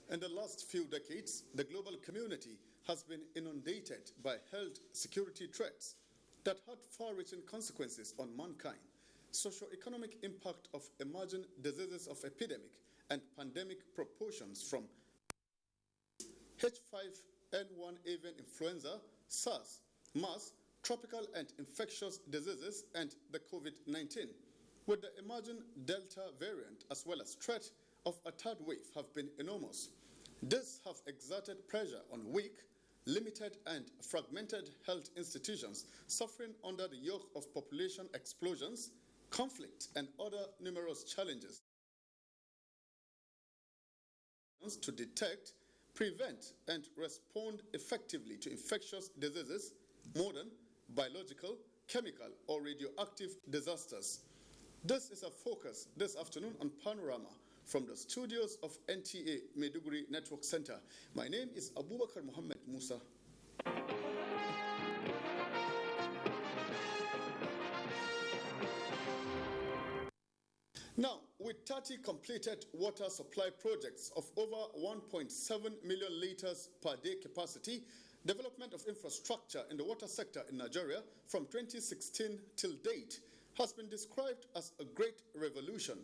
In the last few decades, the global community has been inundated by health security threats that had far-reaching consequences on mankind. Socio-economic impact of emerging diseases of epidemic and pandemic proportions from H5N1 avian influenza, SARS, MERS, tropical and infectious diseases, and the COVID-19. With the emerging Delta variant as well as threat of a third wave have been enormous. This have exerted pressure on weak, limited and fragmented health institutions suffering under the yoke of population explosions, conflict and other numerous challenges to detect, prevent and respond effectively to infectious diseases, modern, biological, chemical or radioactive disasters. This is a focus this afternoon on Panorama from the studios of NTA Maiduguri Network Center. My name is Abubakar Muhammad Musa. Now, with 30 completed water supply projects of over 1.7 million liters per day capacity, development of infrastructure in the water sector in Nigeria from 2016 till date has been described as a great revolution.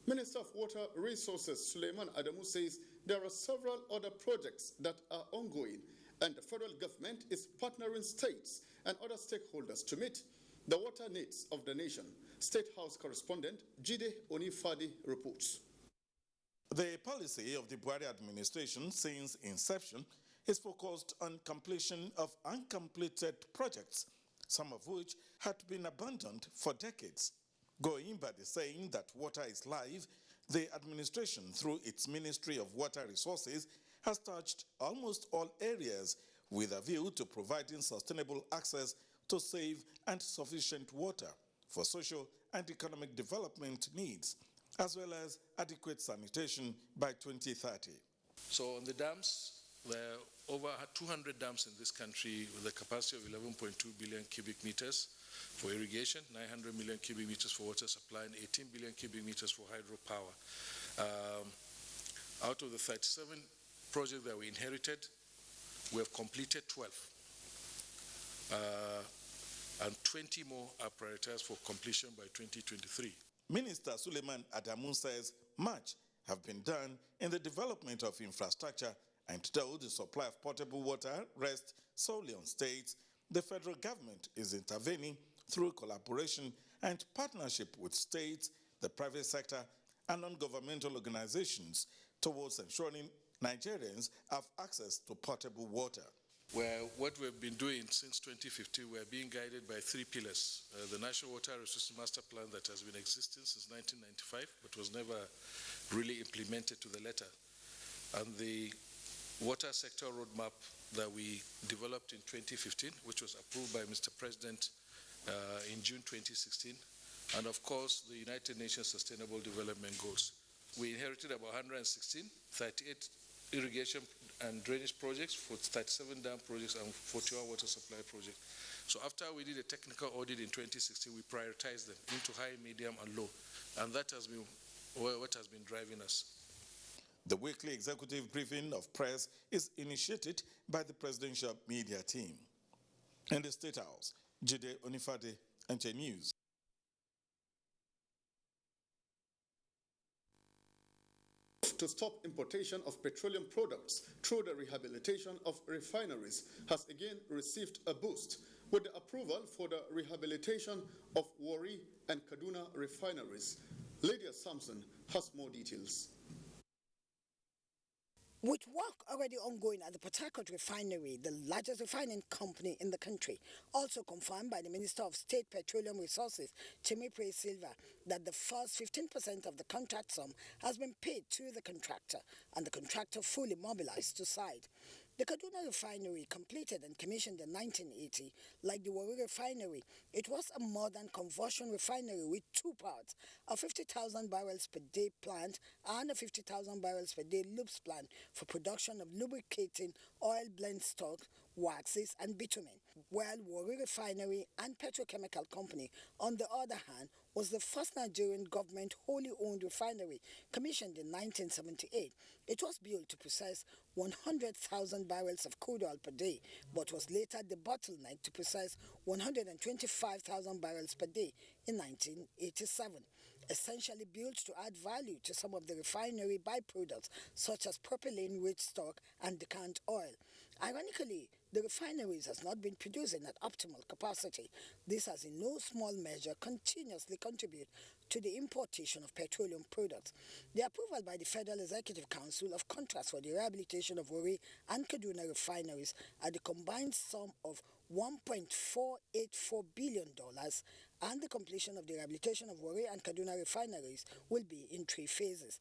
Minister of Water Resources Suleiman Adamu says there are several other projects that are ongoing and the federal government is partnering states and other stakeholders to meet the water needs of the nation. State House correspondent Jide Onifadi reports. The policy of the Buhari administration since inception is focused on completion of uncompleted projects, some of which had been abandoned for decades. Going by the saying that water is life, the administration, through its Ministry of Water Resources, has touched almost all areas with a view to providing sustainable access to safe and sufficient water for social and economic development needs, as well as adequate sanitation by 2030. So on the dams, there are over 200 dams in this country with a capacity of 11.2 billion cubic meters for irrigation, 900 million cubic meters for water supply, and 18 billion cubic meters for hydropower. Out of the 37 projects that we inherited, we have completed 12. And 20 more are prioritized for completion by 2023. Minister Suleiman Adamu says much have been done in the development of infrastructure, and though the supply of potable water rests solely on states, the federal government is intervening through collaboration and partnership with states, the private sector, and non-governmental organizations towards ensuring Nigerians have access to potable water. Where what we've been doing since 2015, we're being guided by three pillars. The National Water Resources Master Plan that has been existing since 1995, but was never really implemented to the letter. And the Water Sector Roadmap that we developed in 2015, which was approved by Mr. President in June 2016. And of course, the United Nations Sustainable Development Goals. We inherited about 116, 38 irrigation and drainage projects, for 37 dam projects and 41 water supply projects. So after we did a technical audit in 2016, we prioritized them into high, medium and low. And that has been what has been driving us. The weekly executive briefing of press is initiated by the presidential media team. In the State House, Jide Onifade, NTA News. To stop importation of petroleum products through the rehabilitation of refineries has again received a boost with the approval for the rehabilitation of Warri and Kaduna refineries. Lydia Sampson has more details. With work already ongoing at the Port Harcourt refinery, the largest refining company in the country, also confirmed by the Minister of State Petroleum Resources, Chimipre Silva, that the first 15% of the contract sum has been paid to the contractor and the contractor fully mobilized to site. The Kaduna refinery, completed and commissioned in 1980, like the Warri refinery, it was a modern conversion refinery with two parts, a 50,000 barrels per day plant and a 50,000 barrels per day lubes plant for production of lubricating oil blend stock waxes and bitumen, while Warri Refinery and Petrochemical Company, on the other hand, was the first Nigerian government wholly owned refinery commissioned in 1978. It was built to process 100,000 barrels of crude oil per day, but was later debottlenecked to process 125,000 barrels per day in 1987. Essentially built to add value to some of the refinery byproducts such as propylene-rich stock and decant oil. Ironically, the refineries has not been producing at optimal capacity. This has in no small measure continuously contributed to the importation of petroleum products. The approval by the Federal Executive Council of contracts for the rehabilitation of Warri and Kaduna refineries at the combined sum of $1.484 billion, and the completion of the rehabilitation of Warri and Kaduna refineries will be in 3 phases.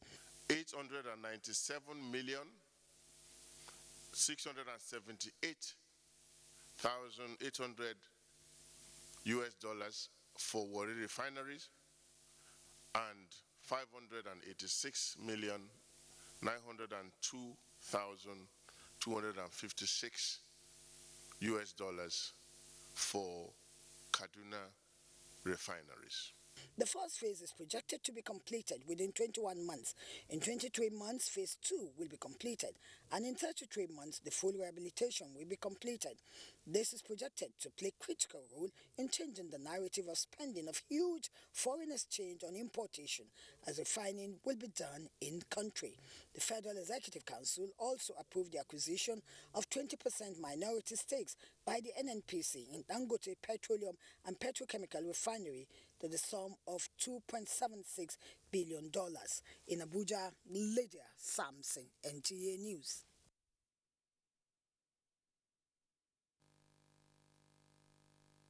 897,678,800 US dollars for Warri refineries and 586,902,256 US dollars for Kaduna refineries. The first phase is projected to be completed within 21 months. In 23 months, phase 2 will be completed, and in 33 months, the full rehabilitation will be completed. This is projected to play a critical role in changing the narrative of spending of huge foreign exchange on importation, as refining will be done in country. The Federal Executive Council also approved the acquisition of 20% minority stakes by the NNPC in Dangote Petroleum and Petrochemical Refinery to the sum of $2.76 billion. In Abuja, Lydia Samson, NTA News.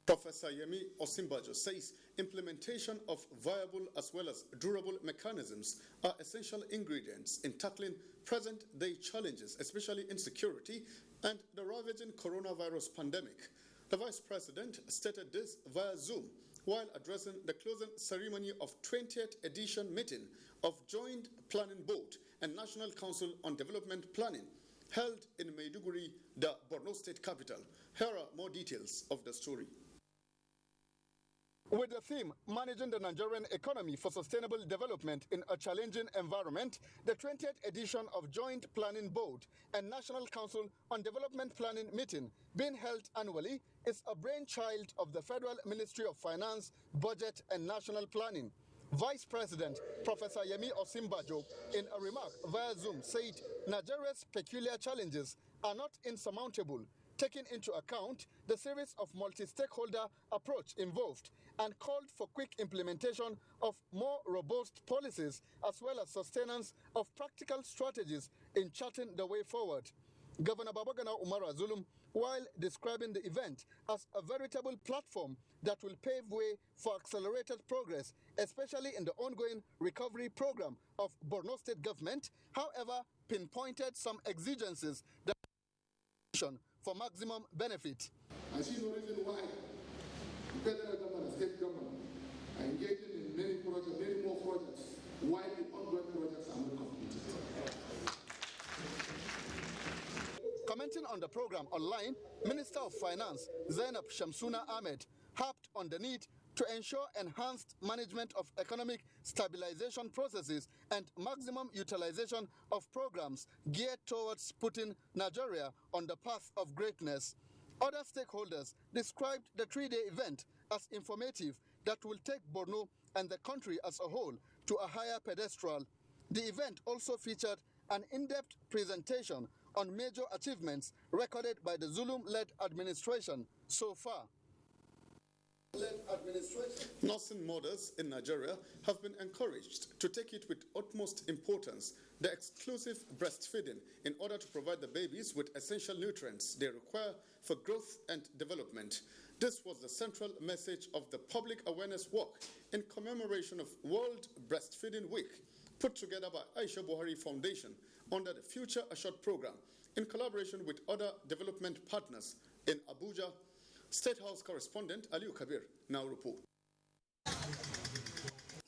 Professor Yemi Osinbajo says implementation of viable as well as durable mechanisms are essential ingredients in tackling present-day challenges, especially insecurity and the ravaging coronavirus pandemic. The Vice President stated this via Zoom while addressing the closing ceremony of 20th edition meeting of Joint Planning Board and National Council on Development Planning held in Maiduguri, the Borno State capital. Here are more details of the story. With the theme, Managing the Nigerian Economy for Sustainable Development in a Challenging Environment, the 20th edition of Joint Planning Board and National Council on Development Planning meeting, being held annually, is a brainchild of the Federal Ministry of Finance, Budget and National Planning. Vice President Professor Yemi Osinbajo, in a remark via Zoom, said Nigeria's peculiar challenges are not insurmountable, taking into account the series of multi-stakeholder approach involved, and called for quick implementation of more robust policies as well as sustenance of practical strategies in charting the way forward. Governor Babagana Umara Zulum, while describing the event as a veritable platform that will pave way for accelerated progress, especially in the ongoing recovery program of Borno State government, however, pinpointed some exigencies that for maximum benefit. I see no reason why the federal government and state government are engaging in many projects, many more projects, while the ongoing projects are not completed. Commenting on the program online, Minister of Finance Zainab Shamsuna Ahmed harped on the need to ensure enhanced management of economic stabilization processes and maximum utilization of programs geared towards putting Nigeria on the path of greatness. Other stakeholders described the 3-day event as informative that will take Borno and the country as a whole to a higher pedestal. The event also featured an in-depth presentation on major achievements recorded by the Zulum-led administration so far. Nursing mothers in Nigeria have been encouraged to take it with utmost importance, the exclusive breastfeeding, in order to provide the babies with essential nutrients they require for growth and development. This was the central message of the public awareness walk in commemoration of World Breastfeeding Week, put together by Aisha Buhari Foundation under the Future Assured program in collaboration with other development partners in Abuja. State House correspondent Aliu Kabir now reports.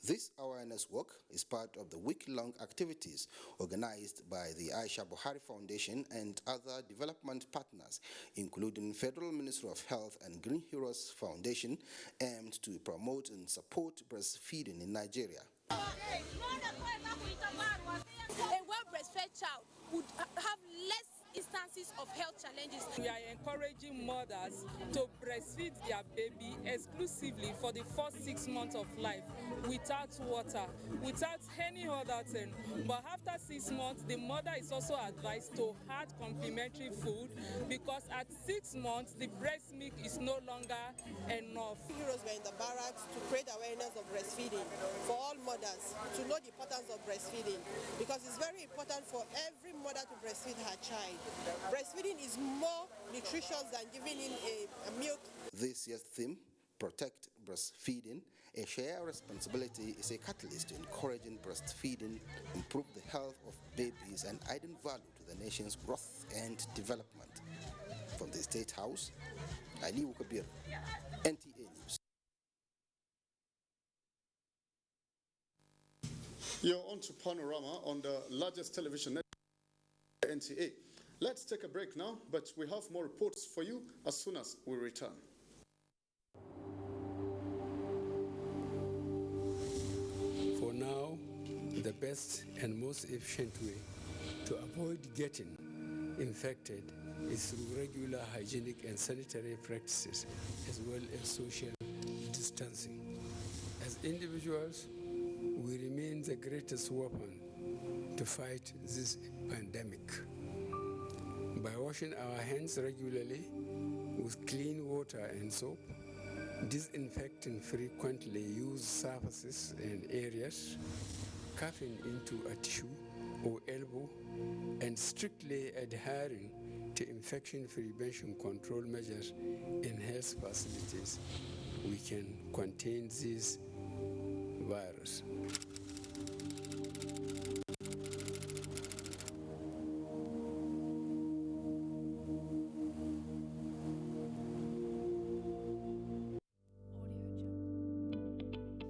This awareness work is part of the week-long activities organized by the Aisha Buhari Foundation and other development partners, including Federal Ministry of Health and Green Heroes Foundation, aimed to promote and support breastfeeding in Nigeria. A well-breastfed child would have less instances of health challenges. We are encouraging mothers to breastfeed their baby exclusively for the first 6 months of life, without water, without any other thing. But after 6 months, the mother is also advised to add complementary food, because at 6 months, the breast milk is no longer enough. Heroes were in the barracks to create awareness of breastfeeding for all mothers, to know the importance of breastfeeding, because it's very important for every mother to breastfeed her child. Breastfeeding is more nutritious than giving in a milk. This year's theme, Protect Breastfeeding, a shared responsibility, is a catalyst to encouraging breastfeeding, improve the health of babies, and adding value to the nation's growth and development. From the State House, Ali Kabir, NTA News. You're on to Panorama on the largest television network, NTA. Let's take a break now, but we have more reports for you as soon as we return. For now, the best and most efficient way to avoid getting infected is through regular hygienic and sanitary practices, as well as social distancing. As individuals, we remain the greatest weapon to fight this pandemic. By washing our hands regularly with clean water and soap, disinfecting frequently used surfaces and areas, coughing into a tissue or elbow, and strictly adhering to infection prevention control measures in health facilities, we can contain this virus.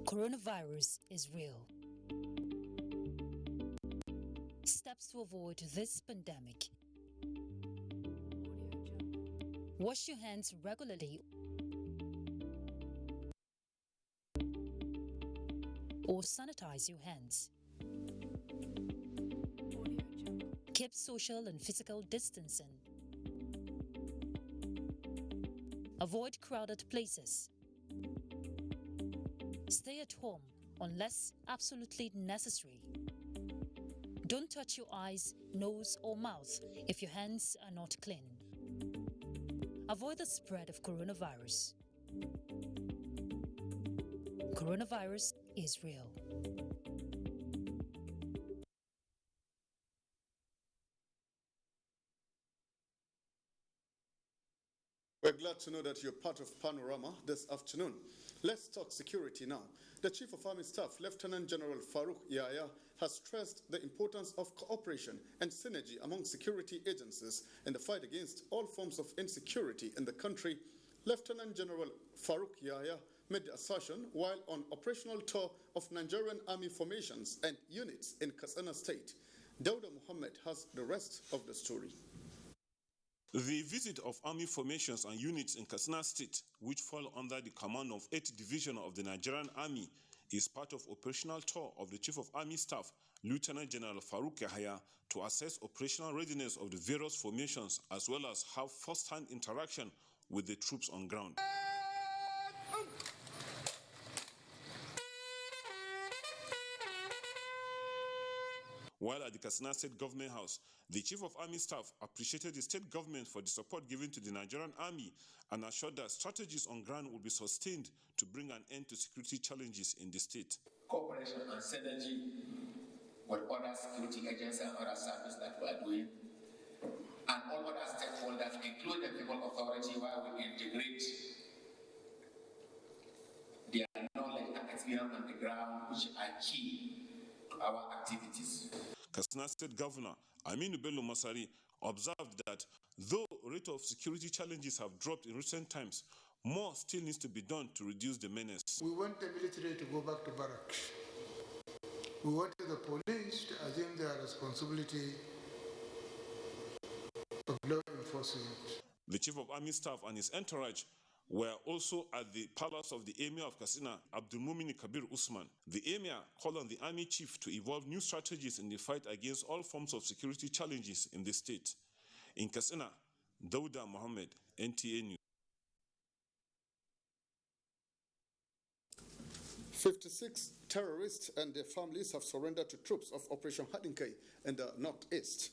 Coronavirus is real. Steps to avoid this pandemic. Wash your hands regularly or sanitize your hands. Keep social and physical distancing. Avoid crowded places. Stay at home unless absolutely necessary. Don't touch your eyes, nose, or mouth if your hands are not clean. Avoid the spread of coronavirus. Coronavirus is real. We're glad to know that you're part of Panorama this afternoon. Let's talk security now. The Chief of Army Staff, Lieutenant General Farouk Yahya, has stressed the importance of cooperation and synergy among security agencies in the fight against all forms of insecurity in the country. Lieutenant General Farouk Yahya made the assertion while on operational tour of Nigerian Army formations and units in Katsina State. Dauda Muhammad has the rest of the story. The visit of army formations and units in Katsina State, which fall under the command of 8th Division of the Nigerian Army, is part of operational tour of the Chief of Army Staff, Lieutenant General Farouk Yahya, to assess operational readiness of the various formations as well as have first-hand interaction with the troops on ground. While at the Katsina State Government House, the Chief of Army Staff appreciated the state government for the support given to the Nigerian Army and assured that strategies on ground will be sustained to bring an end to security challenges in the state. Cooperation and synergy with other security agencies and other services that we are doing, and all other stakeholders, including the People Authority, where we integrate their knowledge and experience on the ground, which are key to our activities. Katsina State Governor Aminu Bello Masari observed that though rate of security challenges have dropped in recent times, more still needs to be done to reduce the menace. We want the military to go back to barracks. We wanted the police to assume their responsibility of law enforcement. The Chief of Army Staff and his entourage were also at the palace of the Emir of Katsina, Abdulmumin Kabir Usman. The Emir called on the Army Chief to evolve new strategies in the fight against all forms of security challenges in the state. In Katsina, Dauda Mohammed, NTA News. 56 terrorists and their families have surrendered to troops of Operation Hadinkai in the northeast.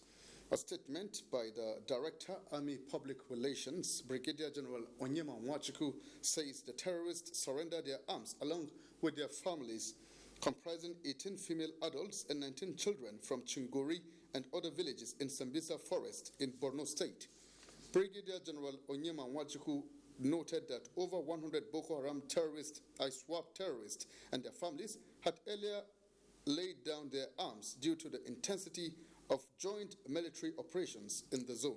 A statement by the Director, Army Public Relations, Brigadier General Onyema Nwachuku, says the terrorists surrendered their arms along with their families, comprising 18 female adults and 19 children from Chingori and other villages in Sambisa Forest in Borno State. Brigadier General Onyema Nwachuku noted that over 100 Boko Haram terrorists, ISWAP terrorists, and their families had earlier laid down their arms due to the intensity of joint military operations in the zone.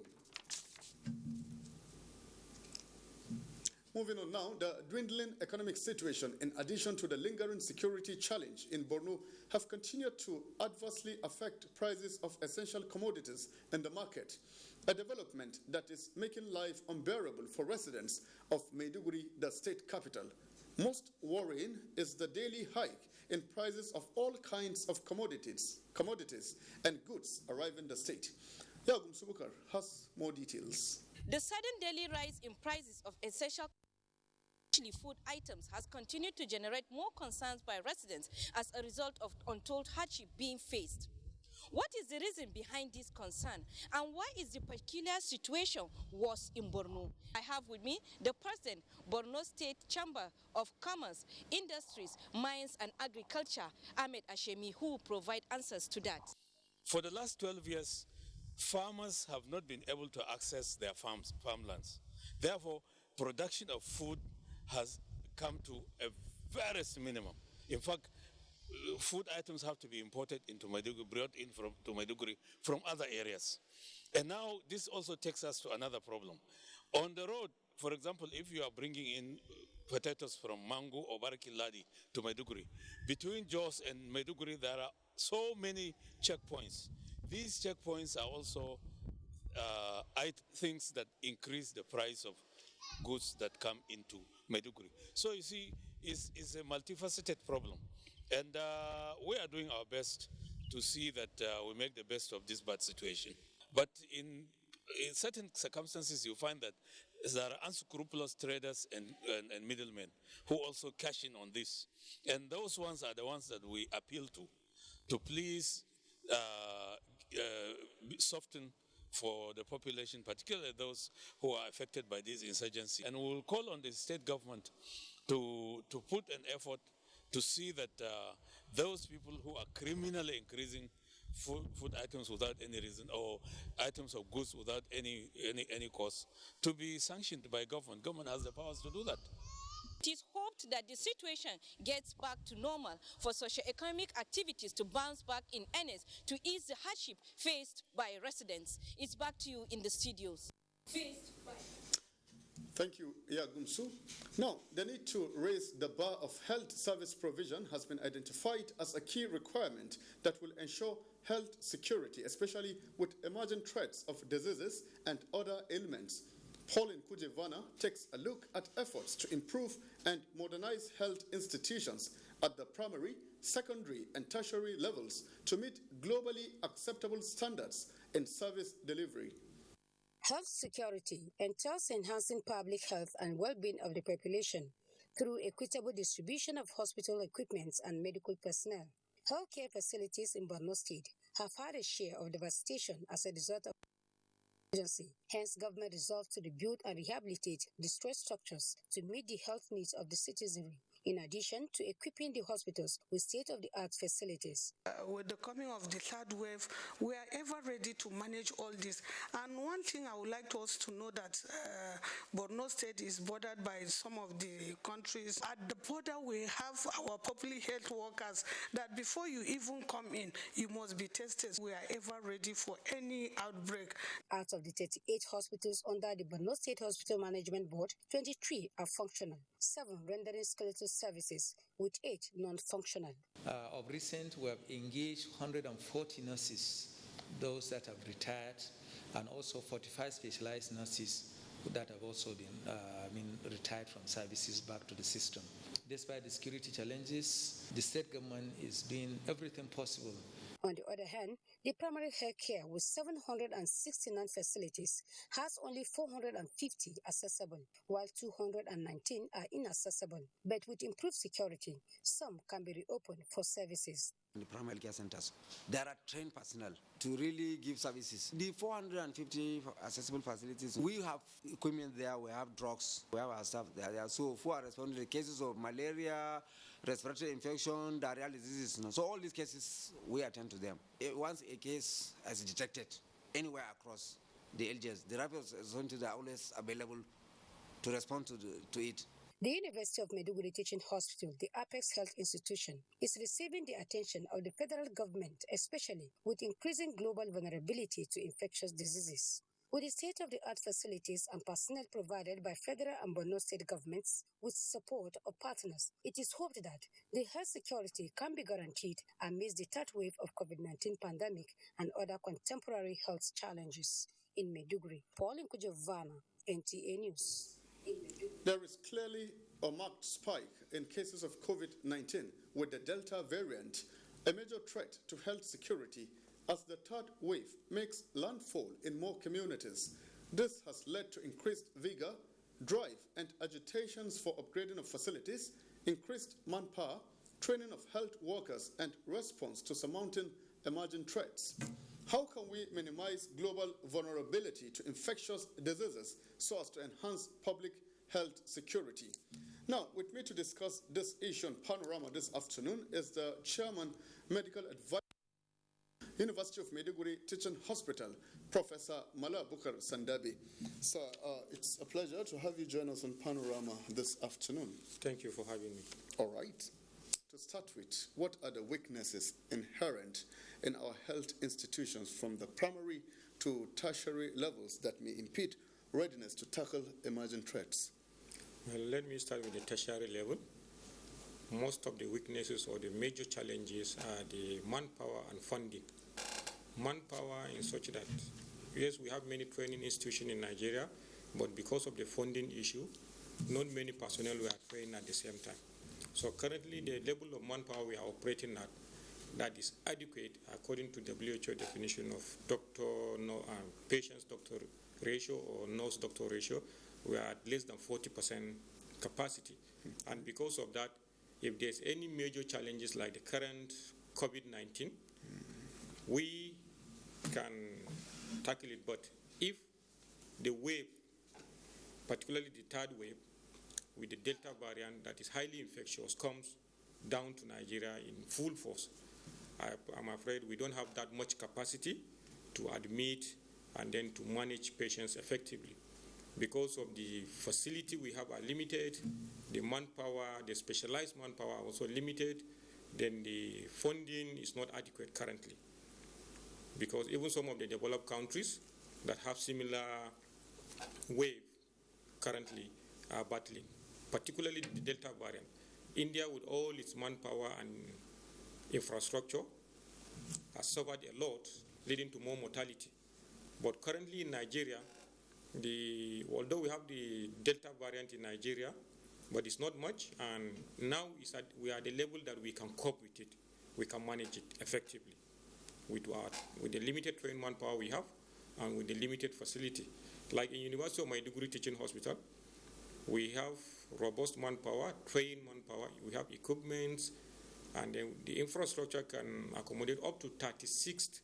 Moving on now, the dwindling economic situation, in addition to the lingering security challenge in Borno, have continued to adversely affect prices of essential commodities in the market, a development that is making life unbearable for residents of Maiduguri, the state capital. Most worrying is the daily hike in prices of all kinds of commodities and goods arriving in the state. Yagum Subukar has more details. The sudden daily rise in prices of essential food items has continued to generate more concerns by residents as a result of untold hardship being faced. What is the reason behind this concern, and why is the peculiar situation worse in Borno? I have with me the President, Borno State Chamber of Commerce, Industries, Mines and Agriculture, Ahmed Ashemi, who will provide answers to that. For the last 12 years, farmers have not been able to access their farmlands. Therefore, production of food has come to a very minimum. In fact, food items have to be imported into Maiduguri, brought in to Maiduguri from other areas. And now this also takes us to another problem. On the road, for example, if you are bringing in potatoes from Mangu or Barakiladi to Maiduguri, between Jos and Maiduguri there are so many checkpoints. These checkpoints are also things that increase the price of goods that come into Maiduguri. So you see, it's a multifaceted problem. And we are doing our best to see that we make the best of this bad situation. But in certain circumstances, you find that there are unscrupulous traders and middlemen who also cash in on this. And those ones are the ones that we appeal to please soften for the population, particularly those who are affected by this insurgency. And we will call on the state government to put an effort to see that those people who are criminally increasing food items without any reason, or items of goods without any cause, to be sanctioned by government. Government has the powers to do that. It is hoped that the situation gets back to normal for socio-economic activities to bounce back in earnest to ease the hardship faced by residents. It's back to you in the studios. Thank you, Yagumsu. Now, the need to raise the bar of health service provision has been identified as a key requirement that will ensure health security, especially with emerging threats of diseases and other ailments. Pauline Kujevana takes a look at efforts to improve and modernize health institutions at the primary, secondary, and tertiary levels to meet globally acceptable standards in service delivery. Health security entails enhancing public health and well-being of the population through equitable distribution of hospital equipment and medical personnel. Healthcare facilities in Borno State have had a share of devastation as a result of emergency. Hence, government resolved to rebuild and rehabilitate destroyed structures to meet the health needs of the citizenry, in addition to equipping the hospitals with state-of-the-art facilities. With the coming of the third wave, we are ever ready to manage all this. And one thing I would like us to know that Borno State is bordered by some of the countries. At the border, we have our public health workers that before you even come in, you must be tested. We are ever ready for any outbreak. Out of the 38 hospitals under the Borno State Hospital Management Board, 23 are functional, 7 rendering skeletal services, with 8 non-functional. Of recent, we have engaged 140 nurses, those that have retired, and also 45 specialized nurses that have also been retired from services back to the system. Despite the security challenges, the state government is doing everything possible. On the other hand, the primary health care with 769 facilities has only 450 accessible, while 219 are inaccessible. But with improved security, some can be reopened for services. In the primary care centers, there are trained personnel to really give services. The 450 accessible facilities, we have equipment there, we have drugs, we have our staff there. So who are responding to the cases of malaria, respiratory infection, diarrheal diseases. So all these cases, we attend to them. Once a case is detected anywhere across the LGS, the rapid responses are always available to respond to it. The University of Maiduguri Teaching Hospital, the Apex Health Institution, is receiving the attention of the federal government, especially with increasing global vulnerability to infectious diseases. With the state-of-the-art facilities and personnel provided by federal and Borno state governments with support of partners, it is hoped that the health security can be guaranteed amidst the third wave of COVID-19 pandemic and other contemporary health challenges. In Maiduguri, Pauline Kujavana, NTA News. There is clearly a marked spike in cases of COVID-19 with the Delta variant, a major threat to health security as the third wave makes landfall in more communities. This has led to increased vigor, drive, and agitations for upgrading of facilities, increased manpower, training of health workers, and response to surmounting emerging threats. How can we minimize global vulnerability to infectious diseases so as to enhance public health security? Now, with me to discuss this issue on Panorama this afternoon is the Chairman, Medical Advisor, University of Maiduguri Teaching Hospital, Professor Mala Bukar Sandabi. Sir, it's a pleasure to have you join us on Panorama this afternoon. Thank you for having me. All right. To start with, what are the weaknesses inherent in our health institutions from the primary to tertiary levels that may impede readiness to tackle emerging threats? Well, let me start with the tertiary level. Most of the weaknesses or the major challenges are the manpower and funding. Manpower in such that, yes, we have many training institutions in Nigeria, but because of the funding issue, not many personnel were trained at the same time. So currently, the level of manpower we are operating at, that is adequate according to WHO definition of patients-doctor ratio or nurse-doctor ratio, we are at less than 40% capacity. And because of that, if there's any major challenges like the current COVID-19, we can tackle it. But if the wave, particularly the third wave, with the Delta variant that is highly infectious, comes down to Nigeria in full force, I'm afraid we don't have that much capacity to admit and then to manage patients effectively. Because of the facility we have are limited, the manpower, the specialized manpower are also limited, then the funding is not adequate currently. Because even some of the developed countries that have similar wave currently are battling, particularly the Delta variant. India, with all its manpower and infrastructure, has suffered a lot, leading to more mortality. But currently in Nigeria, although we have the Delta variant in Nigeria, but it's not much, and now we are at the level that we can cope with it, we can manage it effectively with the limited trained manpower we have and with the limited facility. Like in University of Maiduguri Teaching Hospital, we have robust manpower, trained manpower, we have equipment, and then the infrastructure can accommodate up to 36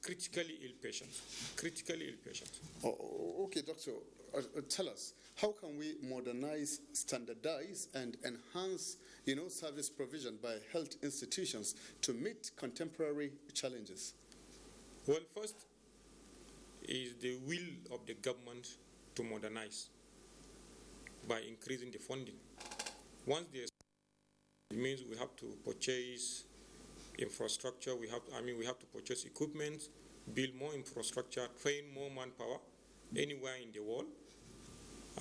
critically ill patients. Oh, okay, doctor, tell us, how can we modernize, standardize, and enhance, service provision by health institutions to meet contemporary challenges? Well, first is the will of the government to modernize by increasing the funding. Once it means we have to purchase infrastructure, we have to purchase equipment, build more infrastructure, train more manpower anywhere in the world,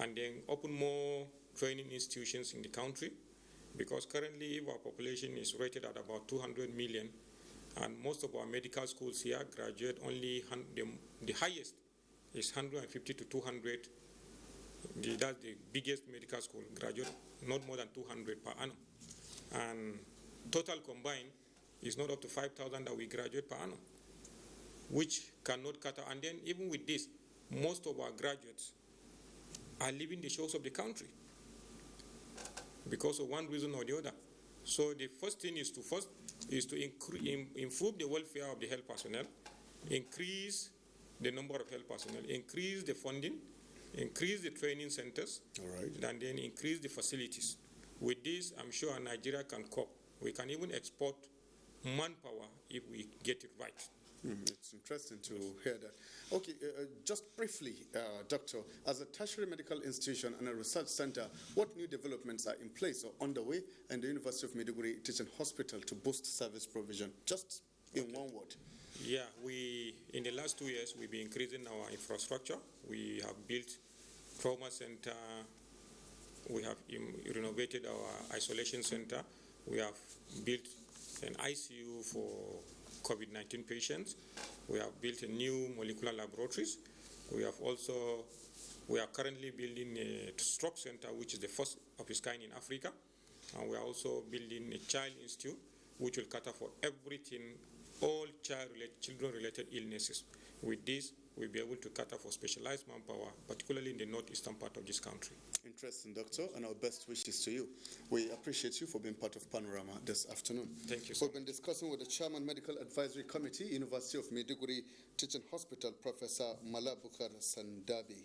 and then open more training institutions in the country, because currently if our population is rated at about 200 million, and most of our medical schools here graduate only, the highest is 150 to 200. That's the biggest medical school, graduate not more than 200 per annum. And total combined is not up to 5,000 that we graduate per annum, which cannot cut out. And then even with this, most of our graduates are leaving the shores of the country because of one reason or the other. So the first thing is to improve the welfare of the health personnel, increase the number of health personnel, increase the funding, increase the training centers, and then increase the facilities. With this, I'm sure Nigeria can cope. We can even export manpower if we get it right. It's interesting to hear that. Okay, just briefly, Doctor, as a tertiary medical institution and a research center, what new developments are in place or underway in the University of Maiduguri Teaching Hospital to boost service provision? Just in one word. Yeah, in the last 2 years, we've been increasing our infrastructure. We have built trauma center. We have renovated our isolation center. We have built an ICU for COVID-19 patients. We have built a new molecular laboratories. We are currently building a stroke center, which is the first of its kind in Africa. And we are also building a child institute, which will cater for everything, all children-related illnesses. With this, we'll be able to cater for specialized manpower, particularly in the northeastern part of this country. Interesting, Doctor, and our best wishes to you. We appreciate you for being part of Panorama this afternoon. Thank you. We've been discussing with the Chairman Medical Advisory Committee, University of Maiduguri Teaching Hospital, Professor Malabukar Sandabi.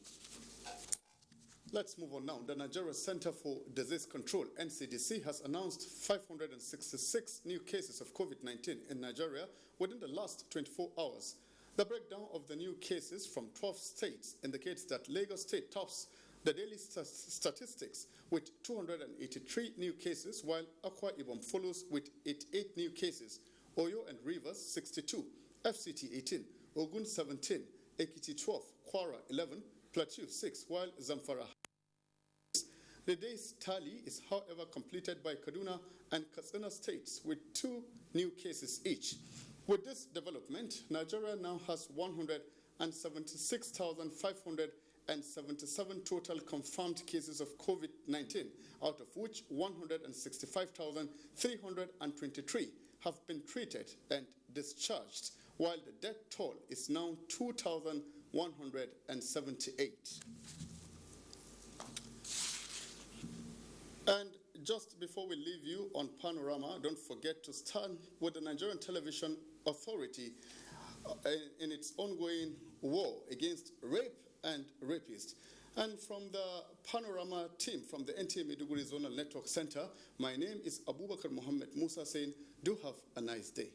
Let's move on now. The Nigeria Center for Disease Control, NCDC, has announced 566 new cases of COVID-19 in Nigeria within the last 24 hours. The breakdown of the new cases from 12 states indicates that Lagos State tops the daily statistics with 283 new cases, while Akwa Ibom follows with 88 new cases, Oyo and Rivers 62, FCT 18, Ogun 17, Ekiti 12, Kwara 11, Plateau 6, while Zamfara. The day's tally is, however, completed by Kaduna and Katsina states with 2 new cases each. With this development, Nigeria now has 176,577 total confirmed cases of COVID-19, out of which 165,323 have been treated and discharged, while the death toll is now 2,178. And just before we leave you on Panorama, don't forget to stand with the Nigerian Television Authority in its ongoing war against rape and rapists. And from the Panorama team from the NTA Maiduguri Zonal Network Center, my name is Abubakar Mohammed Musa saying, do have a nice day.